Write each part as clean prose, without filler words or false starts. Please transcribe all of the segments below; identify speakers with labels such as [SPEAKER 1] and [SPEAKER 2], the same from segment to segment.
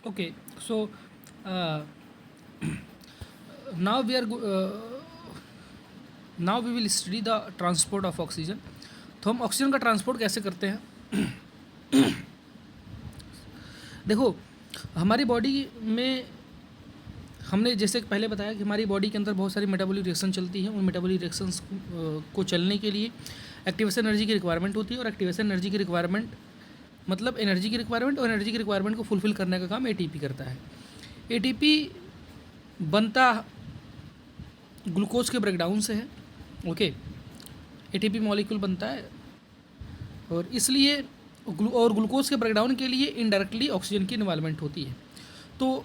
[SPEAKER 1] Okay, so uh, now we are now we will study the transport of oxygen. तो हम oxygen का transport कैसे करते हैं? देखो, हमारी बॉडी में हमने जैसे पहले बताया कि हमारी बॉडी के अंदर बहुत सारी मेटाबॉलिक रिएक्शन चलती है। उन मेटाबॉलिक रिएक्शंस को चलने के लिए एक्टिवेशन एनर्जी की रिक्वायरमेंट होती है, और एक्टिवेशन एनर्जी की रिक्वायरमेंट मतलब एनर्जी की रिक्वायरमेंट, और एनर्जी की रिक्वायरमेंट को फुलफिल करने का काम एटीपी करता है। एटीपी बनता ग्लूकोज के ब्रेकडाउन से है। ओके, एटीपी मॉलिक्यूल बनता है, और इसलिए ग्लूकोज के ब्रेकडाउन के लिए इनडायरेक्टली ऑक्सीजन की इन्वॉल्वमेंट होती है। तो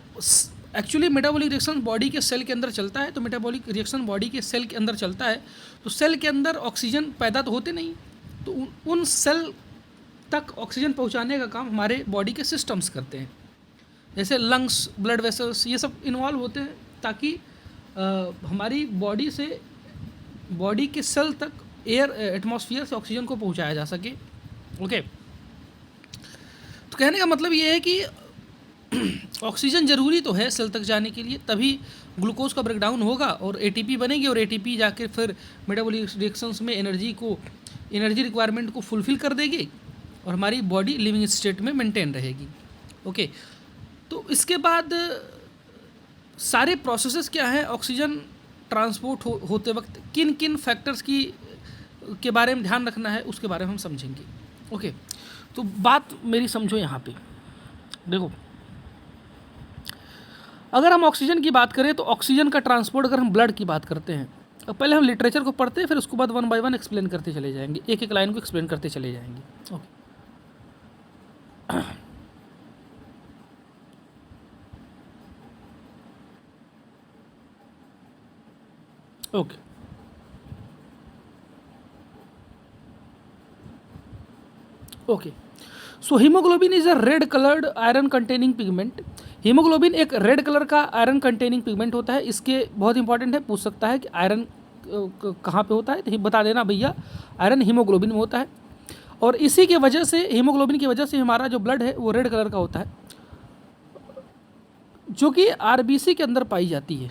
[SPEAKER 1] एक्चुअली मेटाबॉलिक रिएक्शन बॉडी के सेल के अंदर चलता है। तो मेटाबॉलिक रिएक्शन बॉडी के सेल के अंदर चलता है, तो सेल के अंदर ऑक्सीजन पैदा तो होते नहीं, तो उन सेल तक ऑक्सीजन पहुंचाने का काम हमारे बॉडी के सिस्टम्स करते हैं, जैसे लंग्स, ब्लड वेसल्स, ये सब इन्वॉल्व होते हैं, ताकि हमारी बॉडी से बॉडी के सेल तक एयर एटमॉस्फेयर से ऑक्सीजन को पहुंचाया जा सके। ओके, तो कहने का मतलब ये है कि ऑक्सीजन ज़रूरी तो है सेल तक जाने के लिए, तभी ग्लूकोज का ब्रेकडाउन होगा और एटीपी बनेगी, और एटीपी जाके फिर मेटाबॉलिक रिएक्शंस में एनर्जी रिक्वायरमेंट को फुलफिल कर देगी, और हमारी बॉडी लिविंग स्टेट में मेंटेन रहेगी। ओके, तो इसके बाद सारे प्रोसेसेस क्या हैं ऑक्सीजन ट्रांसपोर्ट होते वक्त, किन किन फैक्टर्स के बारे में ध्यान रखना है, उसके बारे में हम समझेंगे। ओके, तो बात मेरी समझो यहाँ पे। देखो, अगर हम ऑक्सीजन की बात करें तो ऑक्सीजन का ट्रांसपोर्ट अगर हम ब्लड की बात करते हैं, अब पहले हम लिटरेचर को पढ़ते हैं, फिर उसके बाद वन बाय वन एक्सप्लेन करते चले जाएंगे, एक एक लाइन को एक्सप्लेन करते चले जाएंगे। Okay, okay, okay. So haemoglobin is a red coloured iron containing pigment. Haemoglobin एक रेड कलर का आयरन कंटेनिंग पिगमेंट होता है। इसके बहुत इंपॉर्टेंट है, पूछ सकता है कि आयरन कहाँ पे होता है, तो बता देना भैया, आयरन हीमोग्लोबिन में होता है। और इसी के वजह से, हीमोग्लोबिन की वजह से हमारा जो ब्लड है वो रेड कलर का होता है, जो कि आरबीसी के अंदर पाई जाती है।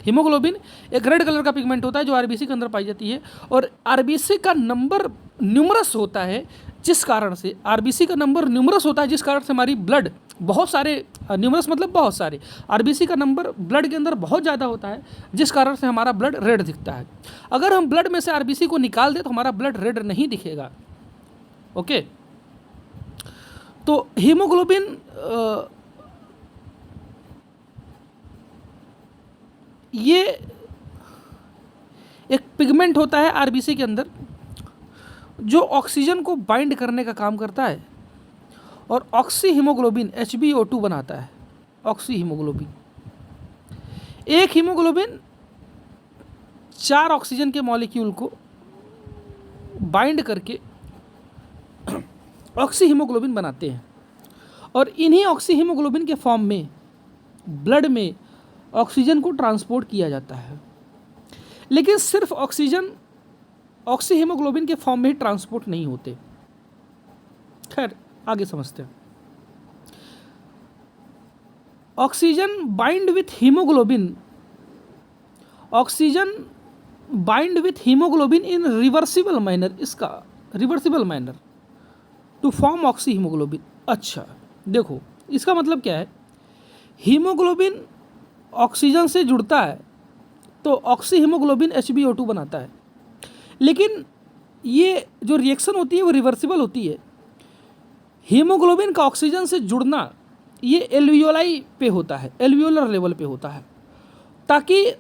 [SPEAKER 1] हीमोग्लोबिन एक रेड कलर का पिगमेंट होता है जो आरबीसी के अंदर पाई जाती है, और आरबीसी का नंबर न्यूमरस होता है, जिस कारण से आरबीसी का नंबर न्यूमरस होता है, जिस कारण से हमारी ब्लड बहुत सारे, न्यूमरस मतलब बहुत सारे, आरबीसी का नंबर ब्लड के अंदर बहुत ज़्यादा होता है, जिस कारण से हमारा ब्लड रेड दिखता है। अगर हम ब्लड में से आरबीसी को निकाल दें तो हमारा ब्लड रेड नहीं दिखेगा। ओके, तो हीमोग्लोबिन ये एक पिगमेंट होता है आरबीसी के अंदर, जो ऑक्सीजन को बाइंड करने का काम करता है, और ऑक्सी हीमोग्लोबिन HbO2 बनाता है। ऑक्सी हीमोग्लोबिन, एक हीमोग्लोबिन 4 ऑक्सीजन के मॉलिक्यूल को बाइंड करके ऑक्सी हीमोग्लोबिन बनाते हैं, और इन्हीं ऑक्सी हीमोग्लोबिन के फॉर्म में ब्लड में ऑक्सीजन को ट्रांसपोर्ट किया जाता है। लेकिन सिर्फ ऑक्सीजन ऑक्सी हीमोग्लोबिन के फॉर्म में ही ट्रांसपोर्ट नहीं होते। खैर, आगे समझते हैं। Oxygen bind with haemoglobin, oxygen bind with haemoglobin in reversible manner, इसका reversible manner to form oxy haemoglobin. अच्छा, देखो इसका मतलब क्या है, हीमोग्लोबिन ऑक्सीजन से जुड़ता है तो ऑक्सी हीमोग्लोबिन HbO2 बनाता है, लेकिन ये जो रिएक्शन होती है वो रिवर्सिबल होती है। हीमोग्लोबिन का ऑक्सीजन से जुड़ना ये एल्वियोलाई पे होता है, एल्वियोलर लेवल पे होता है, ताकि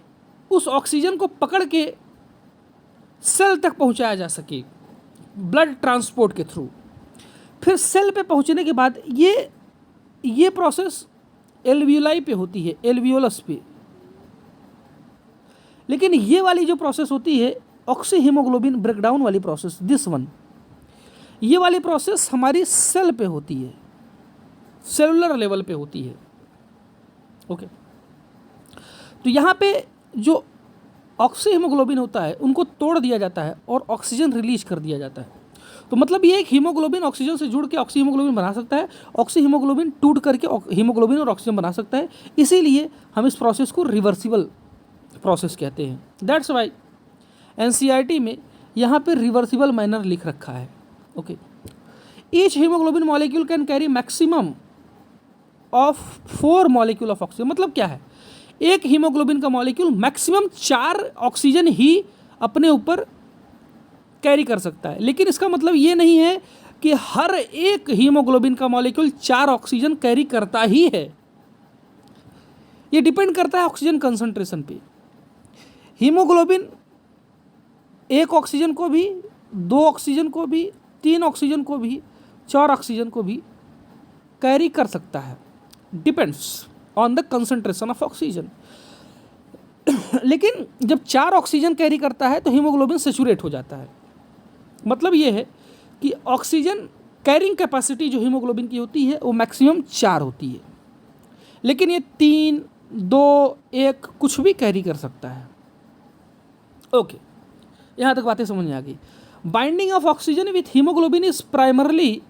[SPEAKER 1] उस ऑक्सीजन को पकड़ के सेल तक पहुंचाया जा सके ब्लड ट्रांसपोर्ट के थ्रू। फिर सेल पे पहुंचने के बाद ये प्रोसेस एल्वियोलाई पे होती है, एल्वियोलस पे। लेकिन ये वाली जो प्रोसेस होती है ऑक्सी हीमोग्लोबिन ब्रेकडाउन वाली प्रोसेस, दिस वन, ये वाली प्रोसेस हमारी सेल पे होती है, सेलुलर लेवल पे होती है। ओके, तो यहाँ पे जो ऑक्सी हीमोग्लोबिन होता है उनको तोड़ दिया जाता है और ऑक्सीजन रिलीज कर दिया जाता है। तो मतलब ये एक हीमोग्लोबिन ऑक्सीजन से जुड़ के ऑक्सी हीमोग्लोबिन बना सकता है, ऑक्सी हीमोग्लोबिन टूट करके हीमोग्लोबिन और ऑक्सीजन बना सकता है। इसीलिए हम इस प्रोसेस को रिवर्सिबल प्रोसेस कहते हैं। दैट्स वाई एनसीईआरटी में यहाँ पे रिवर्सिबल मैनर लिख रखा है। Okay, each haemoglobin molecule can carry maximum of 4 molecule of oxygen. मतलब क्या है, एक हीमोग्लोबिन का मॉलिक्यूल मैक्सिमम 4 ऑक्सीजन ही अपने ऊपर कैरी कर सकता है। लेकिन इसका मतलब ये नहीं है कि हर एक हीमोग्लोबिन का मॉलिक्यूल 4 ऑक्सीजन कैरी करता ही है। ये डिपेंड करता है ऑक्सीजन कंसंट्रेशन पे। हीमोग्लोबिन 1 ऑक्सीजन को भी, 2 ऑक्सीजन को भी, 3 ऑक्सीजन को भी, 4 ऑक्सीजन को भी कैरी कर सकता है, depends on the concentration of oxygen. लेकिन जब 4 ऑक्सीजन कैरी करता है तो हीमोग्लोबिन सेचुरेट हो जाता है। मतलब ये है कि ऑक्सीजन कैरिंग कैपेसिटी जो हीमोग्लोबिन की होती है वो मैक्सिमम 4 होती है, लेकिन ये 3, 2, 1 कुछ भी कैरी कर सकता है। ओके, यहाँ तक बातें समझ में आ गई। Binding of oxygen with haemoglobin is primarily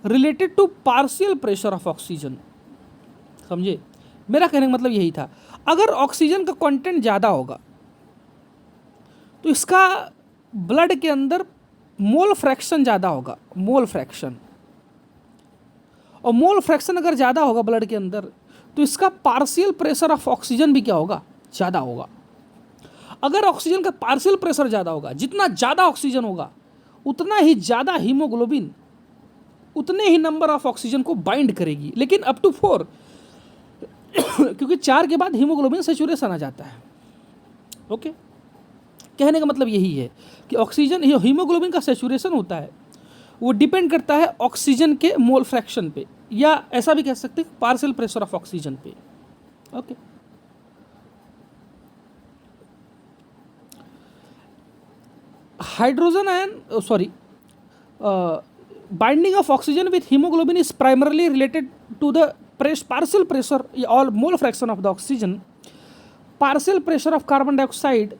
[SPEAKER 1] related to partial pressure of oxygen. समझे, मेरा कहने का मतलब यही था, अगर ऑक्सीजन का कंटेंट ज़्यादा होगा तो इसका ब्लड के अंदर मोल फ्रैक्शन ज़्यादा होगा, मोल फ्रैक्शन। और मोल फ्रैक्शन अगर ज़्यादा होगा ब्लड के अंदर तो इसका पार्शियल प्रेशर ऑफ ऑक्सीजन भी क्या होगा, ज़्यादा होगा। अगर ऑक्सीजन का पार्शियल प्रेशर ज़्यादा होगा, जितना ज़्यादा ऑक्सीजन होगा उतना ही ज़्यादा हीमोग्लोबिन उतने ही नंबर ऑफ ऑक्सीजन को बाइंड करेगी, लेकिन अप टू 4 क्योंकि 4 के बाद हीमोग्लोबिन सेचुरेशन आ जाता है। ओके, कहने का मतलब यही है कि ऑक्सीजन, हीमोग्लोबिन का सेचुरेशन होता है वो डिपेंड करता है ऑक्सीजन के मोल फ्रैक्शन पे, या ऐसा भी कह सकते हैं पार्शियल प्रेशर ऑफ ऑक्सीजन पे। Okay, hydrogen ion binding of oxygen with haemoglobin is primarily related to the partial pressure or mole fraction of the oxygen, partial pressure of carbon dioxide,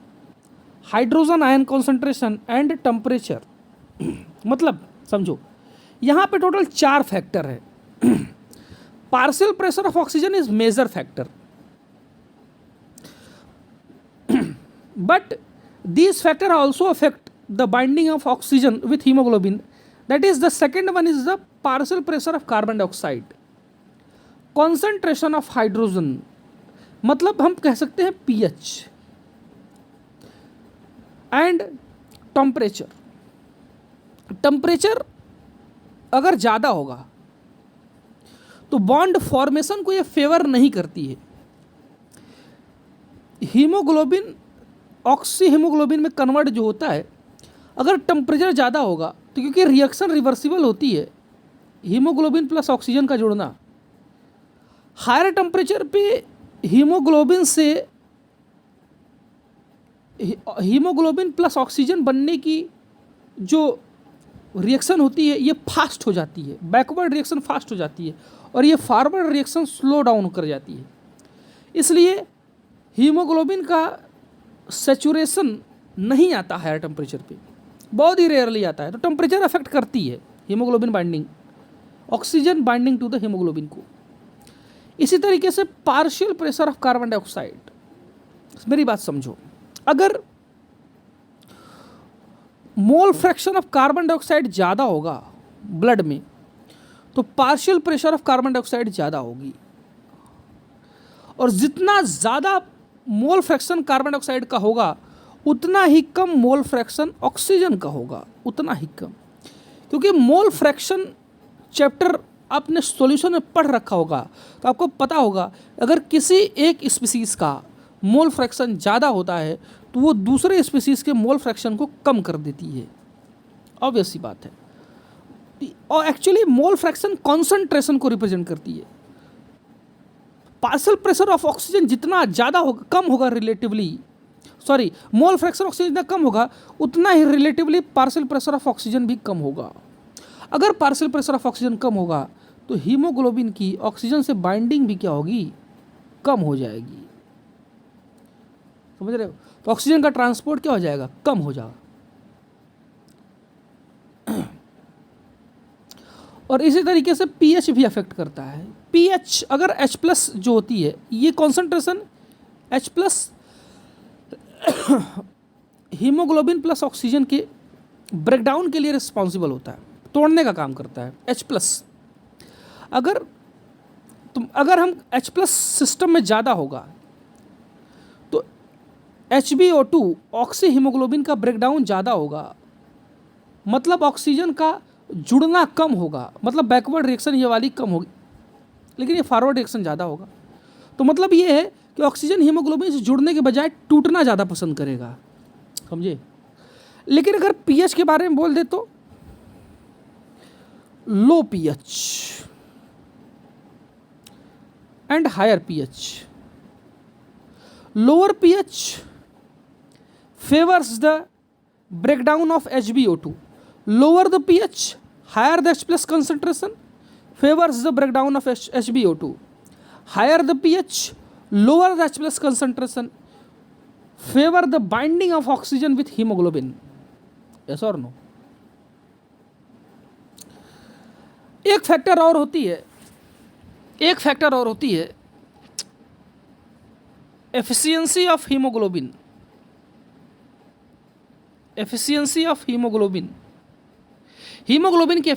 [SPEAKER 1] hydrogen ion concentration and temperature. मतलब समझो, यहाँ पे total 4 factor है। Partial pressure of oxygen is major factor, but these factor also affect the binding of oxygen with hemoglobin. That is, the second one is the partial pressure of carbon dioxide, concentration of hydrogen, मतलब हम कह सकते हैं pH, and temperature. Temperature अगर ज़्यादा होगा तो bond formation को ये फेवर नहीं करती है। हीमोग्लोबिन ऑक्सी हीमोग्लोबिन में कन्वर्ट जो होता है, अगर टेम्परेचर ज़्यादा होगा तो क्योंकि रिएक्शन रिवर्सिबल होती है, हीमोग्लोबिन प्लस ऑक्सीजन का जुड़ना, हायर टेम्परेचर पे हीमोग्लोबिन प्लस ऑक्सीजन बनने की जो रिएक्शन होती है ये फास्ट हो जाती है, बैकवर्ड रिएक्शन फास्ट हो जाती है, और ये फॉरवर्ड रिएक्शन स्लो डाउन कर जाती है। इसलिए हीमोग्लोबिन का सेचुरेशन नहीं आता हायर टेम्परेचर पे, बहुत ही रेयरली आता है। तो टेम्परेचर अफेक्ट करती है haemoglobin binding, oxygen binding to the haemoglobin को। इसी तरीके से partial pressure of carbon dioxide, मेरी बात समझो, अगर mole fraction of carbon dioxide ज़्यादा होगा ब्लड में तो partial pressure of carbon dioxide ज़्यादा होगी, और जितना ज़्यादा मोल फ्रैक्शन कार्बन डाइऑक्साइड का होगा उतना ही कम मोल फ्रैक्शन ऑक्सीजन का होगा, उतना ही कम। क्योंकि मोल फ्रैक्शन चैप्टर आपने सॉल्यूशन में पढ़ रखा होगा तो आपको पता होगा, अगर किसी एक स्पीसीज़ का मोल फ्रैक्शन ज़्यादा होता है तो वो दूसरे स्पीसीज़ के मोल फ्रैक्शन को कम कर देती है, ऑब्वियस सी बात है। और एक्चुअली मोल फ्रैक्शन कॉन्सेंट्रेशन को रिप्रेजेंट करती है। पार्शियल प्रेशर ऑफ ऑक्सीजन जितना ज़्यादा होगा, कम होगा रिलेटिवली, मोल फ्रैक्शन ऑक्सीजन जितना कम होगा उतना ही relatively partial pressure of oxygen भी कम होगा। अगर पार्शियल प्रेशर ऑफ ऑक्सीजन कम होगा तो हीमोग्लोबिन की ऑक्सीजन से बाइंडिंग भी क्या होगी, कम हो जाएगी। समझ रहे हो? तो ऑक्सीजन का ट्रांसपोर्ट क्या हो जाएगा, कम हो जाएगा। और इसी तरीके से पीएच भी अफेक्ट करता है। पीएच अगर H प्लस जो होती है, ये concentration H plus haemoglobin plus oxygen के ब्रेकडाउन के लिए रिस्पॉन्सिबल होता है, तोड़ने का काम करता है। H प्लस अगर हम H प्लस सिस्टम में ज़्यादा होगा तो HbO2 ऑक्सी हीमोग्लोबिन का ब्रेकडाउन ज़्यादा होगा, मतलब ऑक्सीजन का जुड़ना कम होगा, मतलब बैकवर्ड रिएक्शन ये वाली कम होगी, लेकिन ये फॉरवर्ड रिएक्शन ज़्यादा होगा। तो मतलब ये है कि ऑक्सीजन हीमोग्लोबिन से जुड़ने के बजाय टूटना ज़्यादा पसंद करेगा, समझे। लेकिन अगर पीएच के बारे में बोल दे तो low pH and higher pH, lower pH favours the breakdown of HbO2, lower the pH, higher the H plus concentration favors the breakdown of HbO2, higher the pH, lower the H plus concentration favor the binding of oxygen with hemoglobin, yes or no। एक factor और होती है efficiency of haemoglobin. Haemoglobin की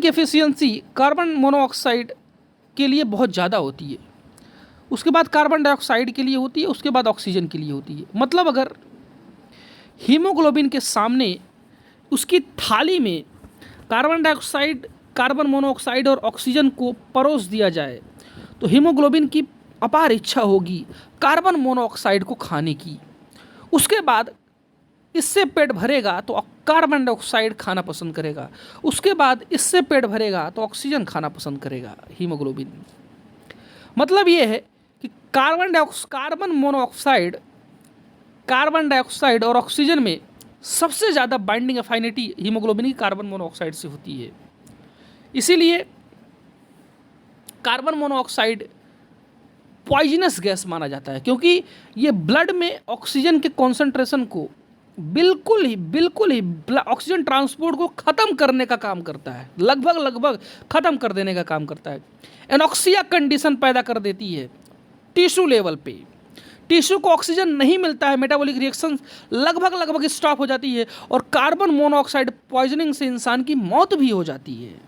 [SPEAKER 1] efficiency carbon monoxide के लिए बहुत ज़्यादा होती है, उसके बाद कार्बन डाइऑक्साइड के लिए होती है, उसके बाद ऑक्सीजन के लिए होती है। मतलब अगर हीमोग्लोबिन के सामने उसकी थाली में कार्बन डाइऑक्साइड, कार्बन मोनोऑक्साइड और ऑक्सीजन को परोस दिया जाए तो हीमोग्लोबिन की अपार इच्छा होगी कार्बन मोनोऑक्साइड को खाने की। उसके बाद इससे पेट भरेगा तो कार्बन डाइऑक्साइड खाना पसंद करेगा, उसके बाद इससे पेट भरेगा तो ऑक्सीजन खाना पसंद करेगा हीमोग्लोबिन। मतलब ये है कि कार्बन मोनोऑक्साइड, कार्बन डाइऑक्साइड और ऑक्सीजन में सबसे ज़्यादा बाइंडिंग अफाइनिटी हीमोग्लोबिन की कार्बन मोनोऑक्साइड से होती है। इसीलिए कार्बन मोनोऑक्साइड पॉइजनस गैस माना जाता है, क्योंकि ये ब्लड में ऑक्सीजन के कॉन्सेंट्रेशन को बिल्कुल ही ऑक्सीजन ट्रांसपोर्ट को ख़त्म करने का काम करता है, लगभग ख़त्म कर देने का काम करता है। एनॉक्सिया कंडीशन पैदा कर देती है टिश्यू लेवल पे, टिश्यू को ऑक्सीजन नहीं मिलता है, मेटाबॉलिक रिएक्शन लगभग स्टॉप हो जाती है और कार्बन मोनोऑक्साइड पॉइजनिंग से इंसान की मौत भी हो जाती है।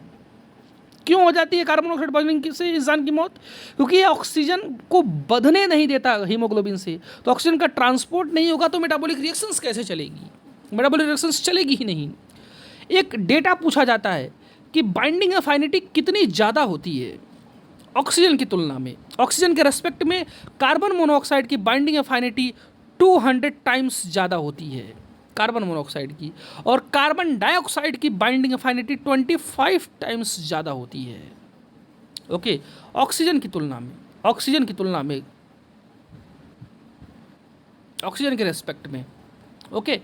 [SPEAKER 1] क्यों हो जाती है कार्बन मोनोऑक्साइड पॉइजनिंग से इंसान की मौत? क्योंकि ये ऑक्सीजन को बंधने नहीं देता हीमोग्लोबिन से, तो ऑक्सीजन का ट्रांसपोर्ट नहीं होगा तो मेटाबॉलिक रिएक्शंस कैसे चलेगी? मेटाबॉलिक रिएक्शंस चलेगी ही नहीं। एक डेटा पूछा जाता है कि बाइंडिंग अफाइनिटी कितनी ज़्यादा होती है ऑक्सीजन की तुलना में। ऑक्सीजन के रेस्पेक्ट में कार्बन मोनोऑक्साइड की बाइंडिंग अफाइनिटी 200 टाइम्स ज़्यादा होती है कार्बन मोनोऑक्साइड की, और कार्बन डाइऑक्साइड की बाइंडिंग अफाइनिटी 25 टाइम्स ज़्यादा होती है। ओके, ऑक्सीजन की तुलना में, ऑक्सीजन के रेस्पेक्ट में। Okay,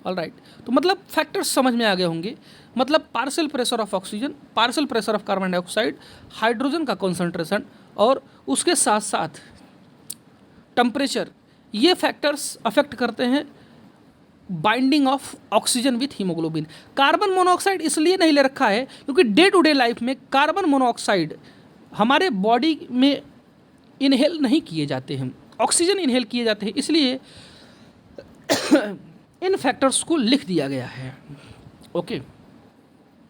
[SPEAKER 1] alright. तो मतलब फैक्टर्स समझ में आ गए होंगे। मतलब partial pressure of oxygen, partial pressure of carbon dioxide, hydrogen का कॉन्सेंट्रेशन और उसके साथ साथ टेम्परेचर, ये फैक्टर्स अफेक्ट करते हैं binding of oxygen with haemoglobin. Carbon monoxide इसलिए नहीं ले रखा है क्योंकि डे टू डे लाइफ में कार्बन मोनोऑक्साइड हमारे बॉडी में इनहेल नहीं किए जाते हैं, ऑक्सीजन इनहेल किए जाते हैं, इसलिए इन फैक्टर्स को लिख दिया गया है। ओके,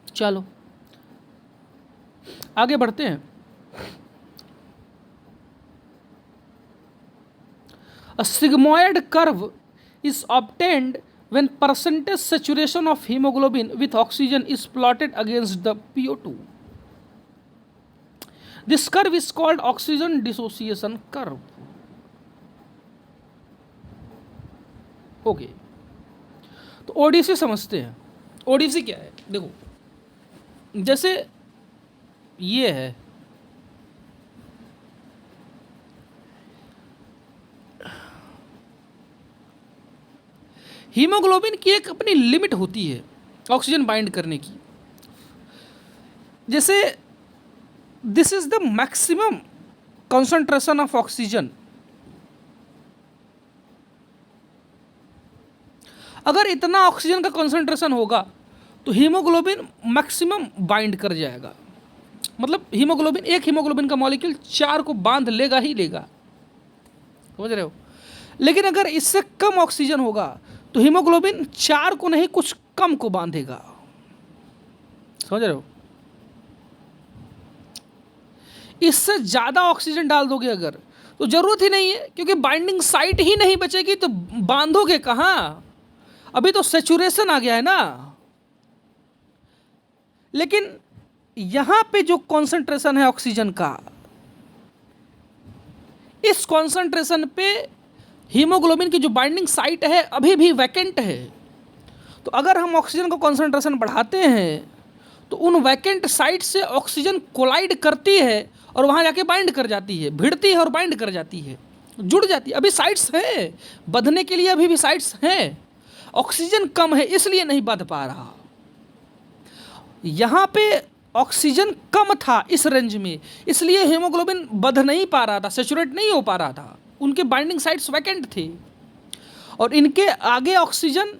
[SPEAKER 1] चलो आगे बढ़ते हैं। A sigmoid curve is obtained when percentage saturation of hemoglobin with oxygen is plotted against the PO2. This curve is called oxygen dissociation curve. Okay, तो ओडीसी समझते हैं। ओडीसी क्या है? देखो, जैसे ये है, हीमोग्लोबिन की एक अपनी लिमिट होती है ऑक्सीजन बाइंड करने की। जैसे this is the maximum concentration of oxygen. अगर इतना ऑक्सीजन का कंसंट्रेशन होगा तो हीमोग्लोबिन मैक्सिमम बाइंड कर जाएगा, मतलब हीमोग्लोबिन, एक हीमोग्लोबिन का मॉलिक्यूल 4 को बांध लेगा ही लेगा, समझ रहे हो। लेकिन अगर इससे कम ऑक्सीजन होगा तो हीमोग्लोबिन 4 को नहीं, कुछ कम को बांधेगा, समझ रहे हो। इससे ज़्यादा ऑक्सीजन डाल दोगे अगर, तो ज़रूरत ही नहीं है, क्योंकि बाइंडिंग साइट ही नहीं बचेगी, तो बांधोगे कहाँ, अभी तो सेचुरेशन आ गया है ना। लेकिन यहाँ पे जो कॉन्सेंट्रेशन है ऑक्सीजन का, इस कॉन्सेंट्रेशन पे हीमोग्लोबिन की जो बाइंडिंग साइट है अभी भी वैकेंट है। तो अगर हम ऑक्सीजन का कॉन्सेंट्रेशन बढ़ाते हैं तो उन वैकेंट साइट से ऑक्सीजन कोलाइड करती है और वहाँ जाके बाइंड कर जाती है, भिड़ती है और बाइंड कर जाती है, जुड़ जाती है। अभी साइट्स हैं बंधने के लिए, अभी भी साइट्स हैं, ऑक्सीजन कम है इसलिए नहीं बंध पा रहा। यहाँ पे ऑक्सीजन कम था इस रेंज में, इसलिए हीमोग्लोबिन बंध नहीं पा रहा था, सेचुरेट नहीं हो पा रहा था, उनके बाइंडिंग साइट्स वैकेंट थे। और इनके आगे ऑक्सीजन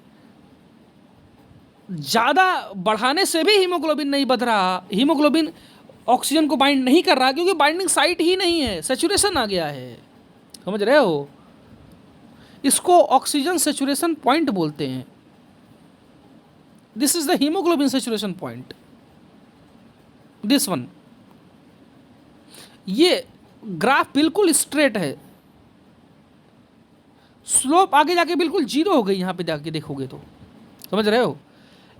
[SPEAKER 1] ज़्यादा बढ़ाने से भी हीमोग्लोबिन नहीं बढ़ रहा, हीमोग्लोबिन ऑक्सीजन को बाइंड नहीं कर रहा, क्योंकि बाइंडिंग साइट ही नहीं है, सेचुरेशन आ गया है, समझ रहे हो। इसको ऑक्सीजन सेचुरेशन पॉइंट बोलते हैं। This is the haemoglobin saturation point, this one. ये ग्राफ बिल्कुल स्ट्रेट है, स्लोप आगे जाके बिल्कुल जीरो हो गई, यहाँ पे जाके देखोगे तो, समझ रहे हो।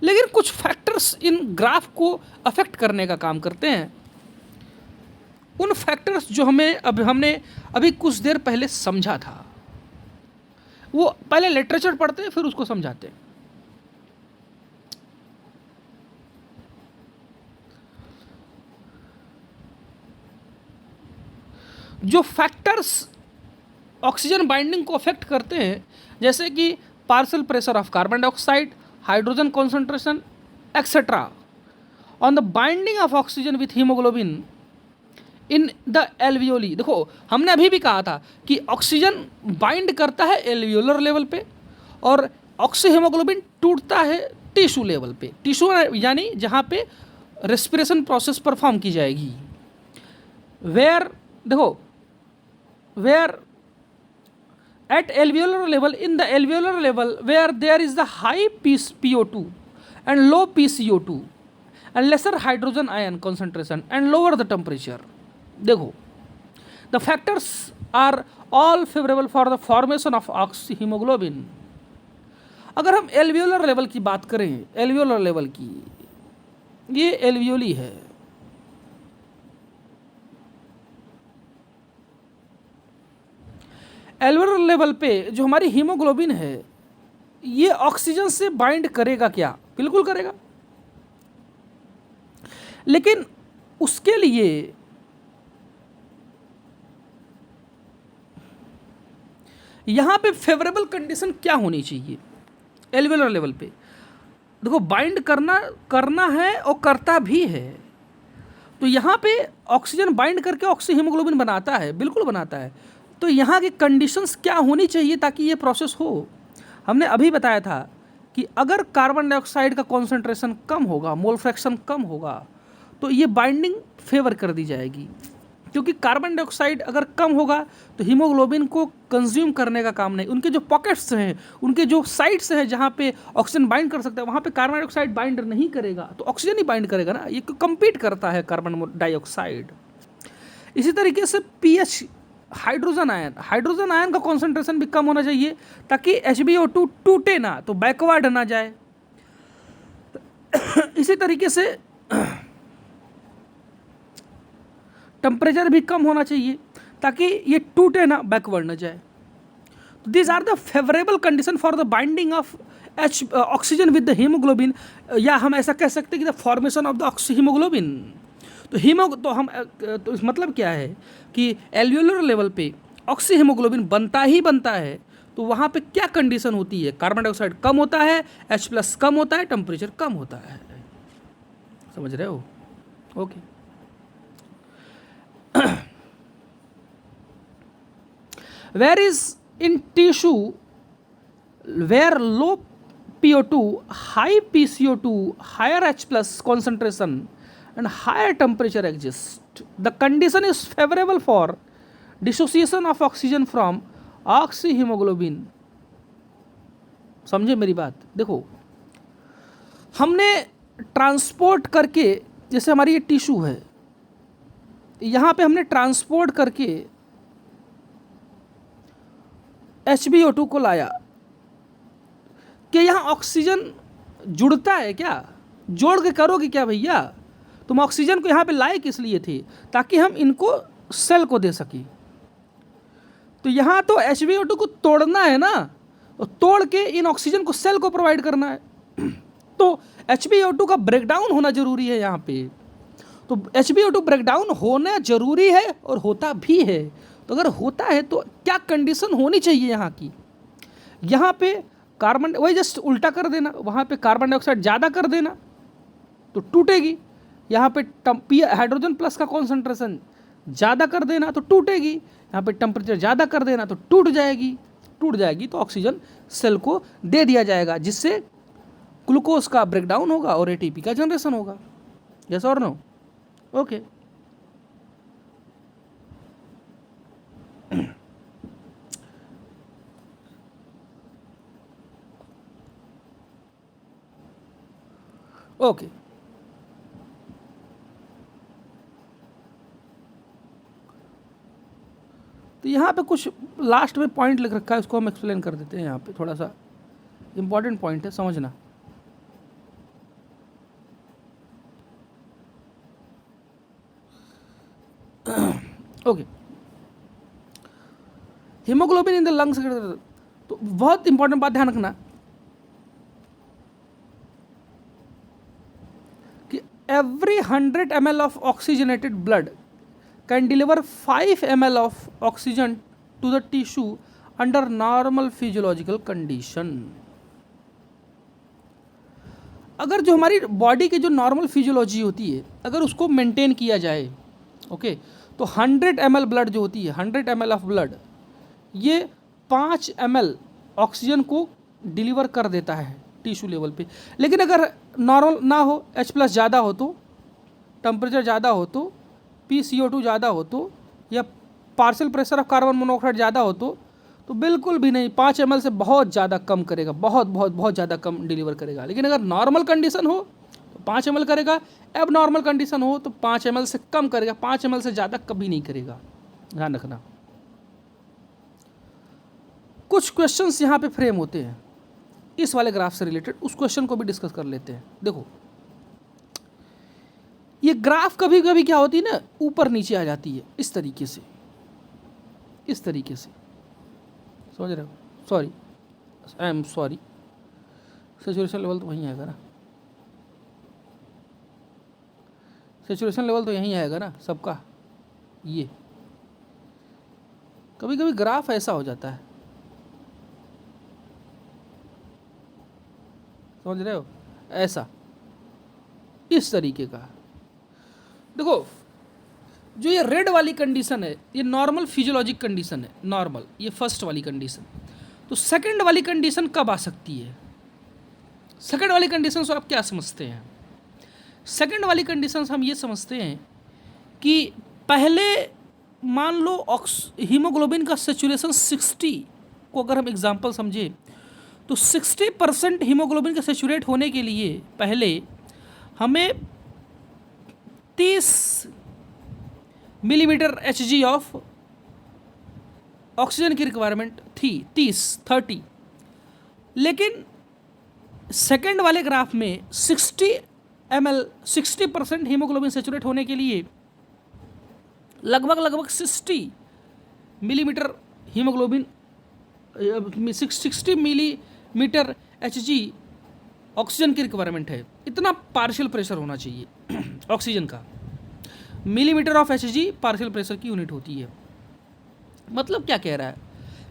[SPEAKER 1] लेकिन कुछ फैक्टर्स इन ग्राफ को अफेक्ट करने का काम करते हैं। उन फैक्टर्स जो हमने अभी कुछ देर पहले समझा था, वो पहले लिटरेचर पढ़ते हैं फिर उसको समझाते हैं। जो फैक्टर्स ऑक्सीजन बाइंडिंग को अफेक्ट करते हैं, जैसे कि partial pressure of carbon dioxide, hydrogen concentration etcetera on the binding of oxygen with haemoglobin in the alveoli. देखो हमने अभी भी कहा था कि ऑक्सीजन बाइंड करता है एल्वियोलर लेवल पे और ऑक्सी हीमोग्लोबिन टूटता है टिश्यू लेवल पे, टिश्यू यानी जहाँ पे रेस्पिरेशन प्रोसेस परफॉर्म की जाएगी। वेयर देखो, where at alveolar level, in the alveolar level where there is the high PO2 and low PCO2 and lesser hydrogen ion concentration and lower the temperature, देखो the factors are all favorable for the formation of oxyhemoglobin। अगर हम alveolar level की बात करें, alveolar level की, ये alveoli है, alveolar level पे जो हमारी हीमोग्लोबिन है ये ऑक्सीजन से बाइंड करेगा क्या, बिल्कुल करेगा। लेकिन उसके लिए यहां पे फेवरेबल कंडीशन क्या होनी चाहिए एल्वियोलर लेवल पे। देखो बाइंड करना है और करता भी है, तो यहां पे ऑक्सीजन बाइंड करके ऑक्सी हीमोग्लोबिन बनाता है, बिल्कुल बनाता है। तो यहाँ की कंडीशंस क्या होनी चाहिए ताकि ये प्रोसेस हो। हमने अभी बताया था कि अगर कार्बन डाइऑक्साइड का कॉन्सेंट्रेशन कम होगा, मोल फ्रैक्शन कम होगा, तो ये बाइंडिंग फेवर कर दी जाएगी, क्योंकि कार्बन डाइऑक्साइड अगर कम होगा तो हीमोग्लोबिन को कंज्यूम करने का काम नहीं, उनके जो पॉकेट्स हैं, उनके जो साइट्स हैं जहाँ पे ऑक्सीजन बाइंड कर सकता है, वहाँ पे कार्बन डाइऑक्साइड बाइंड नहीं करेगा, तो ऑक्सीजन ही बाइंड करेगा ना, ये कंपीट करता है कार्बन डाइऑक्साइड। इसी तरीके से पीएच, हाइड्रोजन आयन का कॉन्सेंट्रेशन भी कम होना चाहिए ताकि HbO2 टूटे ना, तो बैकवर्ड ना जाए। इसी तरीके से टेम्परेचर भी कम होना चाहिए ताकि ये टूटे ना, बैकवर्ड ना जाए। तो these are the favourable condition for the binding of oxygen with the haemoglobin, या हम ऐसा कह सकते हैं कि the formation of the oxy haemoglobin. तो मतलब क्या है कि एल्वियोलर लेवल पे ऑक्सी हीमोग्लोबिन बनता ही बनता है, तो वहाँ पे क्या कंडीशन होती है, कार्बन डाइऑक्साइड कम होता है, H+ कम होता है, टेम्परेचर कम होता है, समझ रहे हो। Okay where is in tissue where low PO2, high PCO2, higher H plus concentration and higher temperature exist. The condition is favorable for dissociation of oxygen from oxyhaemoglobin. समझे मेरी बात? देखो, हमने ट्रांसपोर्ट करके, जैसे हमारी ये टिश्यू है, यहाँ पे हमने ट्रांसपोर्ट करके HbO2 को लाया, कि यहाँ ऑक्सीजन जुड़ता है क्या? जोड़ के करोगे क्या भैया? तुम ऑक्सीजन को यहाँ पे लाए किस लिए थे? ताकि हम इनको सेल को दे सकें। तो यहाँ तो HbO2 को तोड़ना है ना, तो तोड़ के इन ऑक्सीजन को सेल को प्रोवाइड करना है। तो HbO2 का ब्रेकडाउन होना जरूरी है यहाँ पे। तो HbO2 ब्रेकडाउन होना जरूरी है और होता भी है। तो अगर होता है तो क्या कंडीशन होनी चाहिए यहाँ की? यहाँ पे कार्बन, वही जस्ट उल्टा कर देना, वहाँ पे कार्बन डाइऑक्साइड ज़्यादा कर देना तो टूटेगी। यहाँ पे हाइड्रोजन प्लस का कॉन्सेंट्रेशन ज़्यादा कर देना तो टूटेगी। यहाँ पे टेम्परेचर ज़्यादा कर देना तो टूट जाएगी तो ऑक्सीजन सेल को दे दिया जाएगा, जिससे ग्लूकोज का ब्रेकडाउन होगा और ATP का जनरेशन होगा। यस और नो? ओके। ओके, तो यहाँ पे कुछ लास्ट में पॉइंट लिख रखा है, उसको हम एक्सप्लेन कर देते हैं। यहाँ पे थोड़ा सा इम्पॉर्टेंट पॉइंट है, समझना। Okay, haemoglobin in the lungs, तो बहुत इंपॉर्टेंट बात ध्यान रखना कि every 100 ml of oxygenated blood can deliver 5 ml of oxygen to the tissue under normal physiological condition। अगर जो हमारी बॉडी की जो नॉर्मल फिजियोलॉजी होती है, अगर उसको मेंटेन किया जाए, ओके, तो 100 ml ब्लड जो होती है, 100 ml ऑफ ब्लड, ये 5 ml ऑक्सीजन को डिलीवर कर देता है टिश्यू लेवल पे। लेकिन अगर नॉर्मल ना हो, H प्लस ज़्यादा हो तो, टेम्परेचर ज़्यादा हो तो, PCO2 ज़्यादा हो तो, या partial pressure of carbon monoxide ज़्यादा हो तो बिल्कुल भी नहीं, 5 ml से बहुत ज़्यादा कम करेगा, बहुत ज़्यादा कम डिलीवर करेगा। लेकिन अगर नॉर्मल कंडीशन हो तो 5 ml करेगा, अब नॉर्मल कंडीशन हो तो 5 ml से कम करेगा, 5 ml से ज़्यादा कभी नहीं करेगा। ध्यान रखना। कुछ क्वेश्चंस यहाँ पे फ्रेम होते हैं इस वाले ग्राफ से रिलेटेड, उस क्वेश्चन को भी डिस्कस कर लेते हैं। देखो, ये ग्राफ कभी कभी क्या होती है ना, ऊपर नीचे आ जाती है इस तरीके से, समझ रहे हो? Sorry, I am sorry, saturation level तो वहीं आएगा ना, सैचुरेशन लेवल तो यहीं आएगा ना सबका। ये कभी कभी ग्राफ ऐसा हो जाता है, समझ रहे हो? ऐसा, इस तरीके का। देखो, जो ये रेड वाली कंडीशन है, ये नॉर्मल फिजियोलॉजिक कंडीशन है, नॉर्मल, ये फर्स्ट वाली कंडीशन। तो सेकंड वाली कंडीशन कब आ सकती है? सेकंड वाली कंडीशन से आप क्या समझते हैं? सेकंड वाली कंडीशन हम ये समझते हैं कि पहले मान लो हीमोग्लोबिन का सेचुरेशन 60 को अगर हम एग्जांपल समझे, तो 60% हीमोग्लोबिन के सेचुरेट होने के लिए पहले हमें 30 मिलीमीटर Hg ऑफ ऑक्सीजन की रिक्वायरमेंट थी, 30। लेकिन सेकेंड वाले ग्राफ में 60% हीमोग्लोबिन सेचुरेट होने के लिए लगभग 60 millimetre haemoglobin, 60 millimetre Hg oxygen की रिक्वायरमेंट है। इतना पार्शियल प्रेशर होना चाहिए ऑक्सीजन का। Millimetre of Hg partial pressure की यूनिट होती है। मतलब क्या कह रहा है?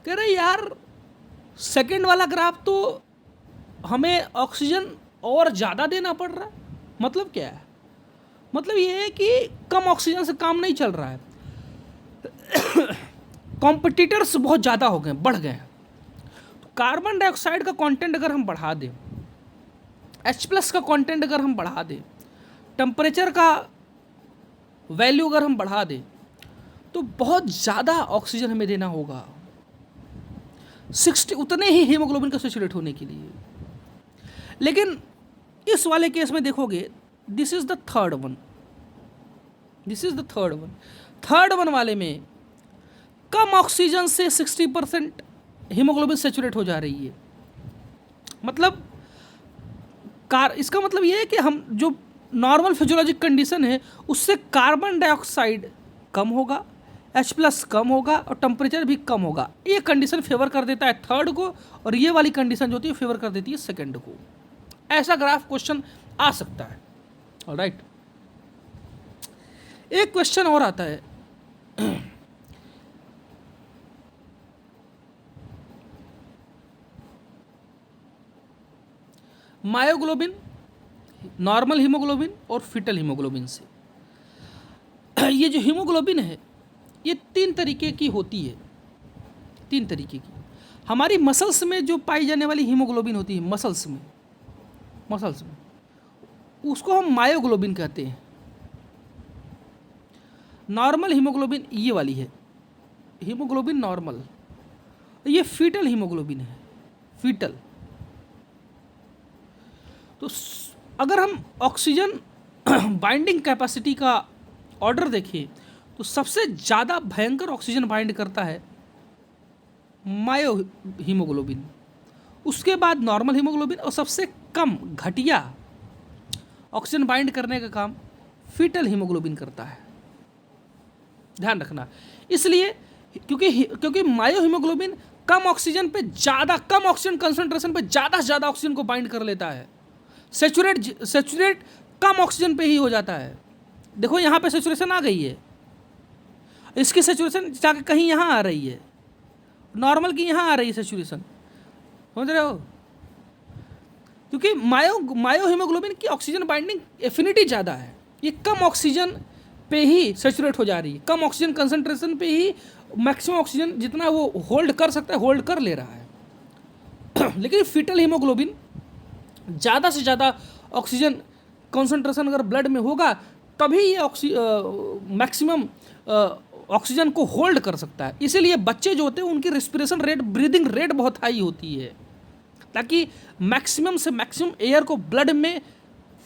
[SPEAKER 1] कह रहा है यार, सेकंड वाला ग्राफ तो हमें ऑक्सीजन और ज़्यादा देना पड़ रहा है। मतलब क्या है? मतलब ये है कि कम ऑक्सीजन से काम नहीं चल रहा है, कॉम्पिटिटर्स बहुत ज़्यादा हो गए, बढ़ गए हैं। तो कार्बन डाइऑक्साइड का कंटेंट अगर हम बढ़ा दें H+ का कंटेंट अगर हम बढ़ा दें, टेम्परेचर का वैल्यू अगर हम बढ़ा दें, तो बहुत ज़्यादा ऑक्सीजन हमें देना होगा 60 उतने ही हीमोग्लोबिन का सैचुरेट होने के लिए। लेकिन इस वाले केस में देखोगे, this is the third one, third one वाले में कम ऑक्सीजन से 60% हीमोग्लोबिन सैचुरेट हो जा रही है। मतलब इसका मतलब ये है कि हम जो नॉर्मल फिजियोलॉजिक कंडीशन है उससे कार्बन डाइऑक्साइड कम होगा, H+ कम होगा और टेम्परेचर भी कम होगा। ये कंडीशन फेवर कर देता है थर्ड को, और ये वाली कंडीशन जो होती है फेवर कर देती है सेकंड को। ऐसा ग्राफ क्वेश्चन आ सकता है। ऑलराइट, एक क्वेश्चन और आता है, मायोग्लोबिन, नॉर्मल हीमोग्लोबिन और फीटल हीमोग्लोबिन से। ये जो हीमोग्लोबिन है ये 3 तरीके की होती है, 3 तरीके की। हमारी मसल्स में जो पाई जाने वाली हीमोग्लोबिन होती है, मसल्स में उसको हम मायोग्लोबिन कहते हैं। नॉर्मल हीमोग्लोबिन ये वाली है, हीमोग्लोबिन नॉर्मल। ये फीटल हीमोग्लोबिन है, फीटल। तो अगर हम ऑक्सीजन बाइंडिंग कैपेसिटी का ऑर्डर देखें तो सबसे ज़्यादा भयंकर ऑक्सीजन बाइंड करता है मायो हीमोग्लोबिन, उसके बाद नॉर्मल हीमोग्लोबिन, और सबसे कम घटिया ऑक्सीजन बाइंड करने का काम फीटल हीमोग्लोबिन करता है। ध्यान रखना, इसलिए क्योंकि मायो हीमोग्लोबिन कम ऑक्सीजन पे ज़्यादा, कम ऑक्सीजन कंसंट्रेशन पे ज़्यादा से ज़्यादा ऑक्सीजन को बाइंड कर लेता है। सेचुरेट कम ऑक्सीजन पे ही हो जाता है। देखो यहाँ पे सेचुरेशन आ गई है, इसकी सेचुरेशन जाके कहीं यहाँ आ रही है, नॉर्मल की यहाँ आ रही है सेचुरेशन, समझ रहे हो? क्योंकि मायो हीमोग्लोबिन की ऑक्सीजन बाइंडिंग एफिनिटी ज़्यादा है, ये कम ऑक्सीजन पे ही सेचुरेट हो जा रही है, कम ऑक्सीजन कंसंट्रेशन पे ही मैक्सिमम ऑक्सीजन जितना वो होल्ड कर सकता है होल्ड कर ले रहा है। लेकिन फीटल हीमोग्लोबिन ज़्यादा से ज़्यादा ऑक्सीजन कंसंट्रेशन अगर ब्लड में होगा तभी ये मैक्सिमम ऑक्सीजन को होल्ड कर सकता है। इसीलिए बच्चे जो होते हैं उनकी रेस्पिरेशन रेट, ब्रीदिंग रेट बहुत हाई होती है, ताकि मैक्सिमम से मैक्सिमम एयर को ब्लड में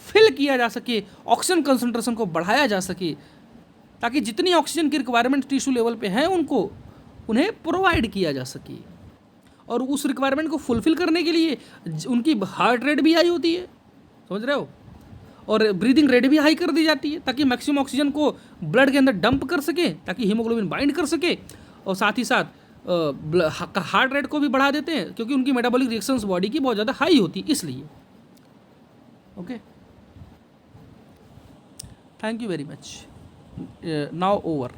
[SPEAKER 1] फिल किया जा सके, ऑक्सीजन कंसंट्रेशन को बढ़ाया जा सके, ताकि जितनी ऑक्सीजन की रिक्वायरमेंट टिश्यू लेवल पे है उन्हें प्रोवाइड किया जा सके। और उस रिक्वायरमेंट को फुलफिल करने के लिए उनकी हार्ट रेट भी हाई होती है, समझ रहे हो, और ब्रीदिंग रेट भी हाई कर दी जाती है, ताकि मैक्सिमम ऑक्सीजन को ब्लड के अंदर डंप कर सके, ताकि हीमोग्लोबिन बाइंड कर सके। और साथ ही साथ हार्ट रेट को भी बढ़ा देते हैं, क्योंकि उनकी मेटाबॉलिक रिएक्शंस बॉडी की बहुत ज़्यादा हाई होती है, इसलिए। Okay, thank you very much, now over.